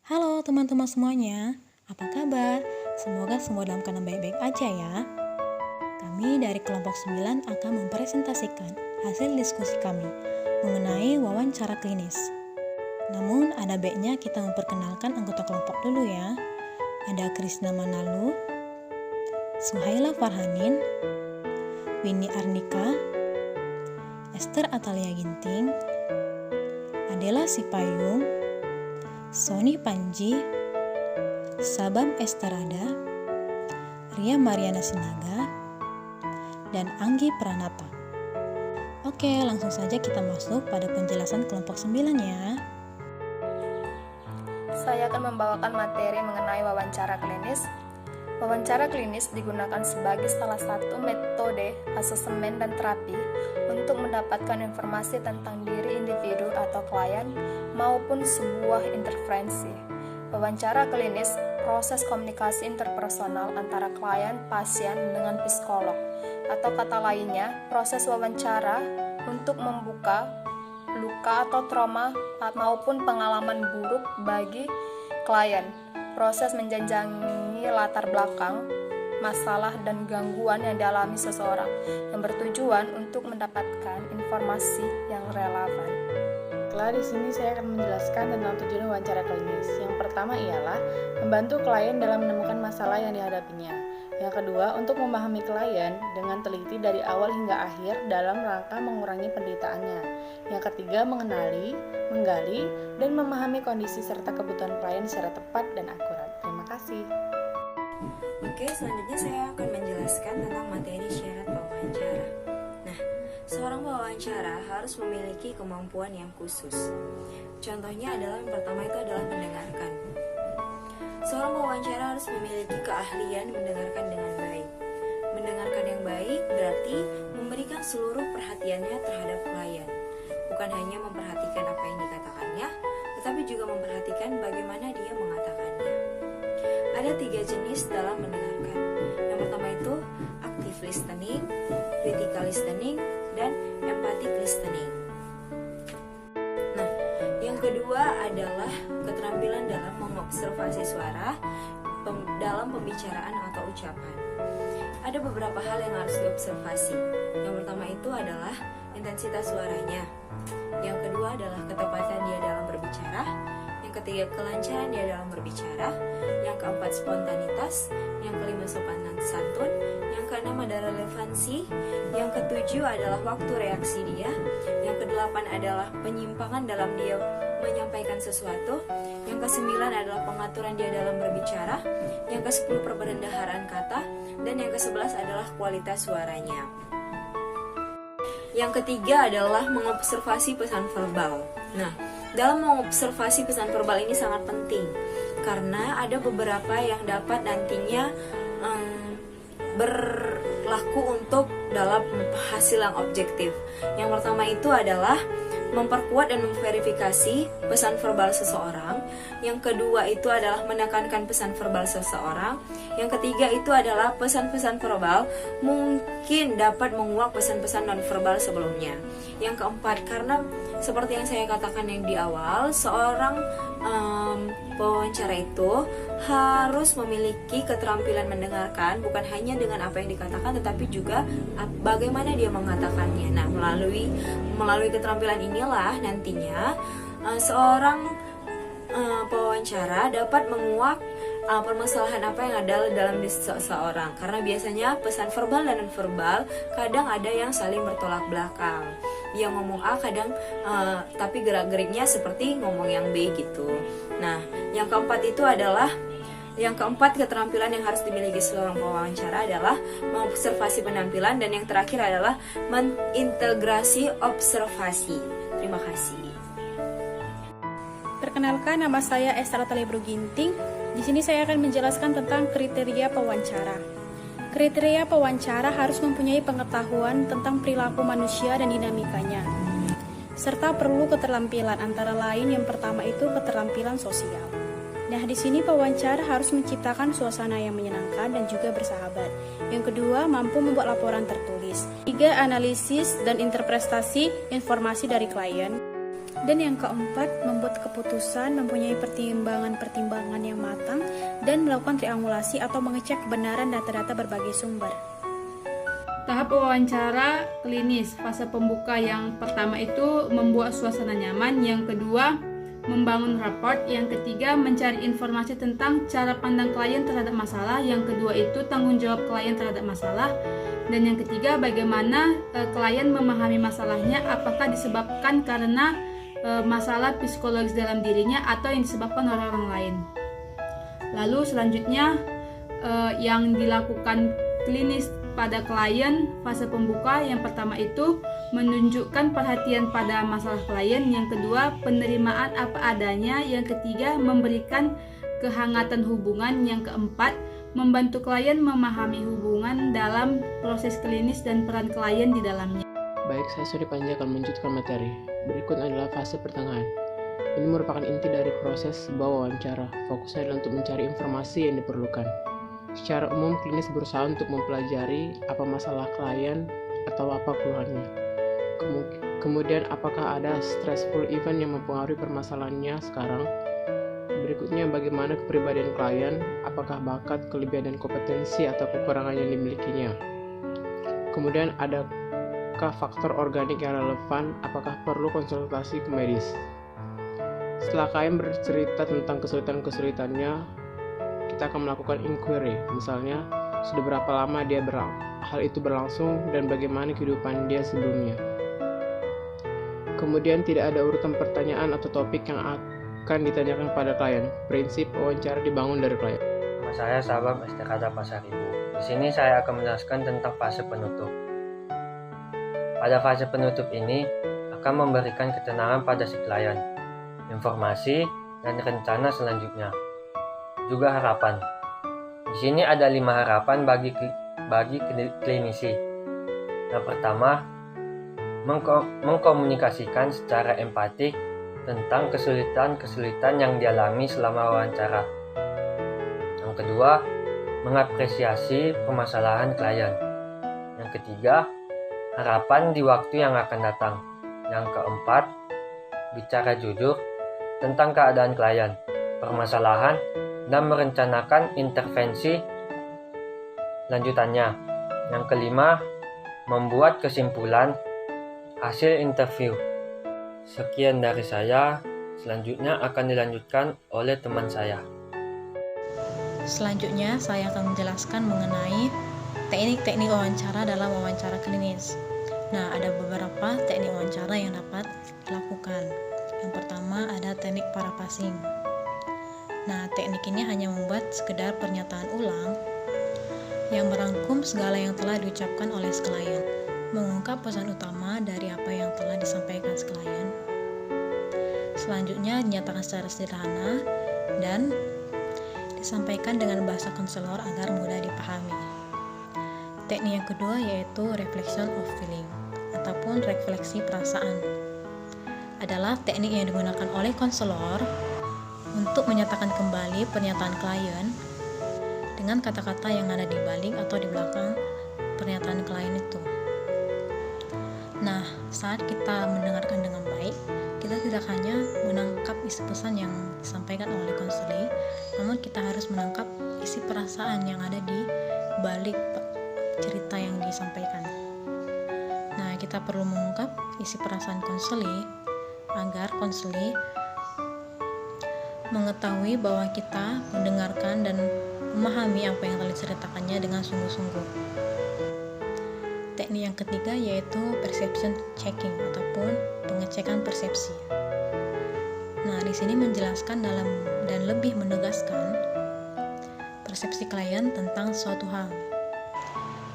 Halo teman-teman semuanya, apa kabar? Semoga semua dalam keadaan baik-baik aja ya. Kami dari kelompok 9 akan mempresentasikan hasil diskusi kami mengenai wawancara klinis. Namun ada baiknya kita memperkenalkan anggota kelompok dulu ya. Ada Krisna Manalu, Suhaila Farhanin, Winnie Arnika, Esther Atalia Ginting, Adela Sipayung, Sony Panji, Sabam Estarada, Ria Mariana Sinaga, dan Anggi Pranata. Oke, langsung saja kita masuk pada penjelasan kelompok 9 ya. Saya akan membawakan materi mengenai wawancara klinis. Wawancara klinis digunakan sebagai salah satu metode asesmen dan terapi untuk mendapatkan informasi tentang diri individu atau klien maupun sebuah intervensi. Wawancara klinis, proses komunikasi interpersonal antara klien, pasien dengan psikolog, atau kata lainnya, proses wawancara untuk membuka luka atau trauma maupun pengalaman buruk bagi klien. Proses menjanjangi latar belakang, masalah dan gangguan yang dialami seseorang yang bertujuan untuk mendapatkan informasi yang relevan. Setelah di sini saya akan menjelaskan tentang tujuan wawancara klinis. Yang pertama ialah membantu klien dalam menemukan masalah yang dihadapinya. Yang kedua, untuk memahami klien dengan teliti dari awal hingga akhir dalam rangka mengurangi penderitaannya. Yang ketiga, mengenali, menggali, dan memahami kondisi serta kebutuhan klien secara tepat dan akurat. Terima kasih. Oke, selanjutnya saya akan menjelaskan tentang materi syarat wawancara. Nah, seorang wawancara harus memiliki kemampuan yang khusus. Contohnya adalah yang pertama itu adalah mendengarkan. Seorang wawancara harus memiliki keahlian mendengarkan dengan baik. Mendengarkan yang baik berarti memberikan seluruh perhatiannya terhadap klien. Bukan hanya memperhatikan apa yang dikatakannya, tetapi juga memperhatikan bagaimana dia mengatakannya. Ada 3 jenis dalam mendengarkan. Yang pertama itu active listening, critical listening, dan empathic listening. Nah, yang kedua adalah keterampilan dalam mengobservasi suara dalam pembicaraan atau ucapan. Ada beberapa hal yang harus diobservasi. Yang pertama itu adalah intensitas suaranya. Yang kedua adalah ketepatan dia dalam berbicara. Yang ketiga, kelancaran dia dalam berbicara. Yang keempat, spontanitas. Yang kelima, sopan dan santun. Yang keenam ada relevansi. Yang ketujuh adalah waktu reaksi dia. Yang kedelapan adalah penyimpangan dalam dia menyampaikan sesuatu. Yang kesembilan adalah pengaturan dia dalam berbicara. Yang ke-10 perbendaharaan kata. Dan yang ke-11 adalah kualitas suaranya. Yang ketiga adalah mengobservasi pesan verbal. Nah, dalam mengobservasi pesan verbal ini sangat penting karena ada beberapa yang dapat nantinya berlaku untuk dalam hasil yang objektif. Yang pertama itu adalah memperkuat dan memverifikasi pesan verbal seseorang. Yang kedua itu adalah menekankan pesan verbal seseorang. Yang ketiga itu adalah pesan-pesan verbal mungkin dapat menguak pesan-pesan nonverbal sebelumnya. Yang keempat, karena seperti yang saya katakan yang di awal, seorang pewawancara itu harus memiliki keterampilan mendengarkan, bukan hanya dengan apa yang dikatakan tetapi juga bagaimana dia mengatakannya. Nah, melalui keterampilan inilah nantinya seorang pewawancara dapat menguak permasalahan apa yang ada dalam diri seseorang, karena biasanya pesan verbal dan non-verbal kadang ada yang saling bertolak belakang. Dia ngomong A kadang tapi gerak-geriknya seperti ngomong yang B gitu. Nah, yang keempat keterampilan yang harus dimiliki seorang pewawancara adalah mengobservasi penampilan, dan yang terakhir adalah mengintegrasi observasi. Terima kasih. Perkenalkan, nama saya Esther Atalia Ginting. Di sini saya akan menjelaskan tentang kriteria pewawancara. Kriteria pewawancara harus mempunyai pengetahuan tentang perilaku manusia dan dinamikanya, serta perlu keterampilan, antara lain yang pertama itu keterampilan sosial. Nah, di sini pewawancara harus menciptakan suasana yang menyenangkan dan juga bersahabat. Yang kedua, mampu membuat laporan tertulis. 3, analisis dan interpretasi informasi dari klien. Dan yang keempat, membuat keputusan, mempunyai pertimbangan-pertimbangan yang matang, dan melakukan triangulasi atau mengecek kebenaran data-data berbagai sumber. Tahap wawancara klinis, fase pembuka yang pertama itu membuat suasana nyaman, yang kedua membangun raport, yang ketiga mencari informasi tentang cara pandang klien terhadap masalah, yang kedua itu tanggung jawab klien terhadap masalah, dan yang ketiga bagaimana klien memahami masalahnya, apakah disebabkan karena masalah psikologis dalam dirinya atau yang disebabkan oleh orang lain. Lalu selanjutnya yang dilakukan klinis pada klien fase pembuka, yang pertama itu menunjukkan perhatian pada masalah klien, yang kedua penerimaan apa adanya, yang ketiga memberikan kehangatan hubungan, yang keempat membantu klien memahami hubungan dalam proses klinis dan peran klien di dalamnya. Baik, saya Suri Panji akan melanjutkan materi. Berikut adalah fase pertengahan. Ini merupakan inti dari proses sebuah wawancara. Fokusnya adalah untuk mencari informasi yang diperlukan. Secara umum, klinis berusaha untuk mempelajari apa masalah klien atau apa keluhannya. Kemudian, apakah ada stressful event yang mempengaruhi permasalahannya sekarang? Berikutnya, bagaimana kepribadian klien, apakah bakat, kelebihan, dan kompetensi atau kekurangan yang dimilikinya. Kemudian, adakah faktor organik yang relevan, apakah perlu konsultasi ke medis. Setelah klien bercerita tentang kesulitan-kesulitannya, kita akan melakukan inquiry, misalnya sudah berapa lama hal itu berlangsung dan bagaimana kehidupan dia sebelumnya. Kemudian tidak ada urutan pertanyaan atau topik yang akan ditanyakan pada klien. Prinsip wawancara dibangun dari klien. Nama saya Sabam Estekada Pasar Ibu. Di sini saya akan menjelaskan tentang fase penutup. Pada fase penutup ini akan memberikan ketenangan pada si klien, informasi dan rencana selanjutnya. Juga harapan. Di sini ada 5 harapan bagi klinisi. Yang pertama, mengkomunikasikan secara empatik tentang kesulitan-kesulitan yang dialami selama wawancara. Yang kedua, mengapresiasi permasalahan klien. Yang ketiga, harapan di waktu yang akan datang. Yang keempat, bicara jujur tentang keadaan klien, permasalahan, dan merencanakan intervensi lanjutannya. Yang kelima, membuat kesimpulan hasil interview. Sekian dari saya, selanjutnya akan dilanjutkan oleh teman saya. Selanjutnya, saya akan menjelaskan mengenai teknik-teknik wawancara dalam wawancara klinis. Nah, ada beberapa teknik wawancara yang dapat dilakukan. Yang pertama ada teknik paraphrasing. Nah, teknik ini hanya membuat sekedar pernyataan ulang yang merangkum segala yang telah diucapkan oleh klien, mengungkap pesan utama dari apa yang telah disampaikan klien. Selanjutnya dinyatakan secara sederhana dan disampaikan dengan bahasa konselor agar mudah dipahami. Teknik yang kedua yaitu reflection of feeling ataupun refleksi perasaan. Adalah teknik yang digunakan oleh konselor untuk menyatakan kembali pernyataan klien dengan kata-kata yang ada di balik atau di belakang pernyataan klien itu. Nah, saat kita mendengarkan dengan baik, kita tidak hanya menangkap isi pesan yang disampaikan oleh konselor, namun kita harus menangkap isi perasaan yang ada di balik cerita yang disampaikan. Nah, kita perlu mengungkap isi perasaan konselor agar konselor mengetahui bahwa kita mendengarkan dan memahami apa yang telah diceritakannya dengan sungguh-sungguh. Teknik yang ketiga yaitu perception checking ataupun pengecekan persepsi. Nah, di sini menjelaskan dan lebih menegaskan persepsi klien tentang suatu hal.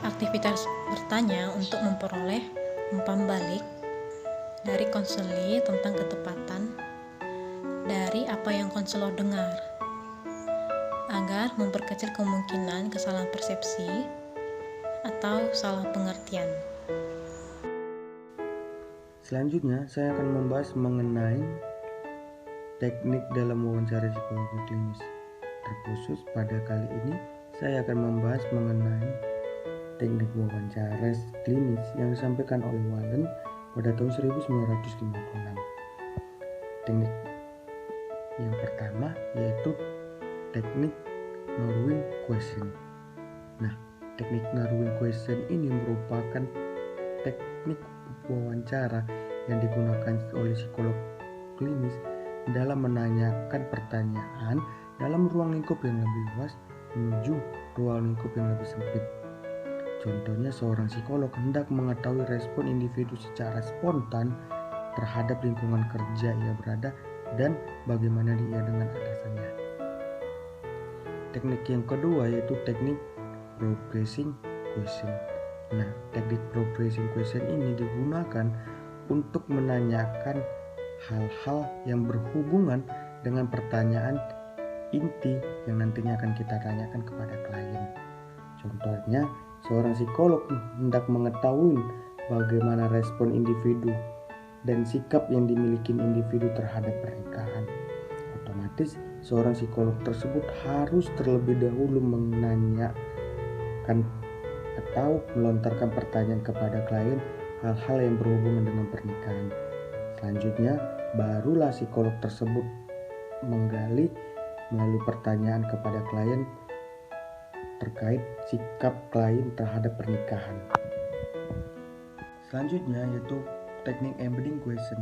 Aktivitas bertanya untuk memperoleh umpan balik dari konselor tentang ketepatan dari apa yang konselor dengar, agar memperkecil kemungkinan kesalahan persepsi atau salah pengertian. Selanjutnya, saya akan membahas mengenai teknik dalam wawancara psikologi klinis. Terkhusus pada kali ini, saya akan membahas mengenai teknik wawancara klinis yang disampaikan oleh Wallen pada tahun 1956. Teknik yang pertama yaitu teknik narrowing question. Nah, teknik narrowing question ini merupakan teknik wawancara yang digunakan oleh psikolog klinis dalam menanyakan pertanyaan dalam ruang lingkup yang lebih luas menuju ruang lingkup yang lebih sempit. Contohnya, seorang psikolog hendak mengetahui respon individu secara spontan terhadap lingkungan kerja ia berada dan bagaimana dia dengan atasannya. Teknik yang kedua yaitu teknik progressing question. Nah, teknik progressing question ini digunakan untuk menanyakan hal-hal yang berhubungan dengan pertanyaan inti yang nantinya akan kita tanyakan kepada klien. Contohnya, seorang psikolog hendak mengetahui bagaimana respon individu dan sikap yang dimiliki individu terhadap pernikahan. Otomatis, seorang psikolog tersebut harus terlebih dahulu menanyakan atau melontarkan pertanyaan kepada klien hal-hal yang berhubungan dengan pernikahan. Selanjutnya, barulah psikolog tersebut menggali melalui pertanyaan kepada klien terkait sikap klien terhadap pernikahan. Selanjutnya yaitu teknik embedding question.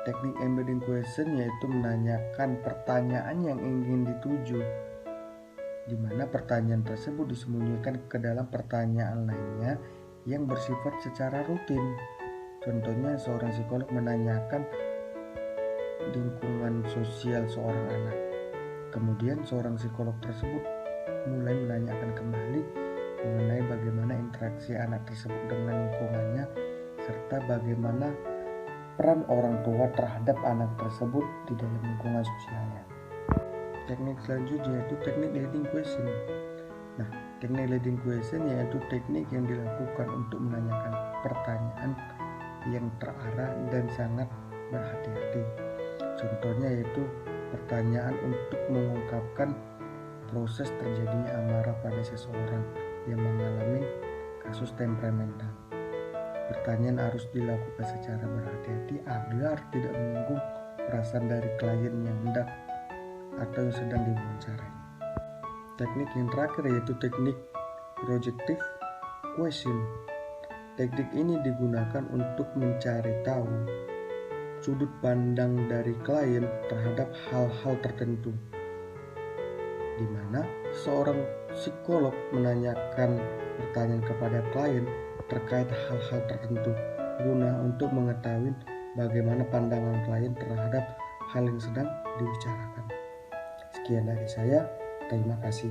Teknik embedding question yaitu menanyakan pertanyaan yang ingin dituju, di mana pertanyaan tersebut disembunyikan ke dalam pertanyaan lainnya yang bersifat secara rutin. Contohnya, seorang psikolog menanyakan lingkungan sosial seorang anak. Kemudian seorang psikolog tersebut mulai menanyakan kembali mengenai bagaimana interaksi anak tersebut dengan lingkungannya serta bagaimana peran orang tua terhadap anak tersebut di dalam lingkungan sosialnya. Teknik selanjutnya yaitu teknik leading question. Nah, teknik leading question yaitu teknik yang dilakukan untuk menanyakan pertanyaan yang terarah dan sangat berhati-hati. Contohnya yaitu pertanyaan untuk mengungkapkan proses terjadinya amarah pada seseorang yang mengalami kasus temperamental. Pertanyaan harus dilakukan secara berhati-hati agar tidak menyinggung perasaan dari klien yang hendak atau yang sedang diwawancarai. Teknik yang terakhir yaitu teknik projective question. Teknik ini digunakan untuk mencari tahu sudut pandang dari klien terhadap hal-hal tertentu, di mana seorang psikolog menanyakan pertanyaan kepada klien terkait hal-hal tertentu guna untuk mengetahui bagaimana pandangan klien terhadap hal yang sedang dibicarakan. Sekian dari saya, terima kasih.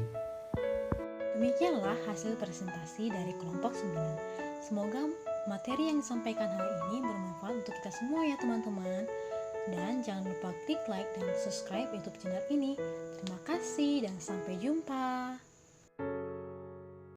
Demikianlah hasil presentasi dari kelompok 9. Semoga materi yang disampaikan hari ini bermanfaat untuk kita semua ya teman-teman. Dan jangan lupa klik like dan subscribe YouTube channel ini. Terima kasih dan sampai jumpa.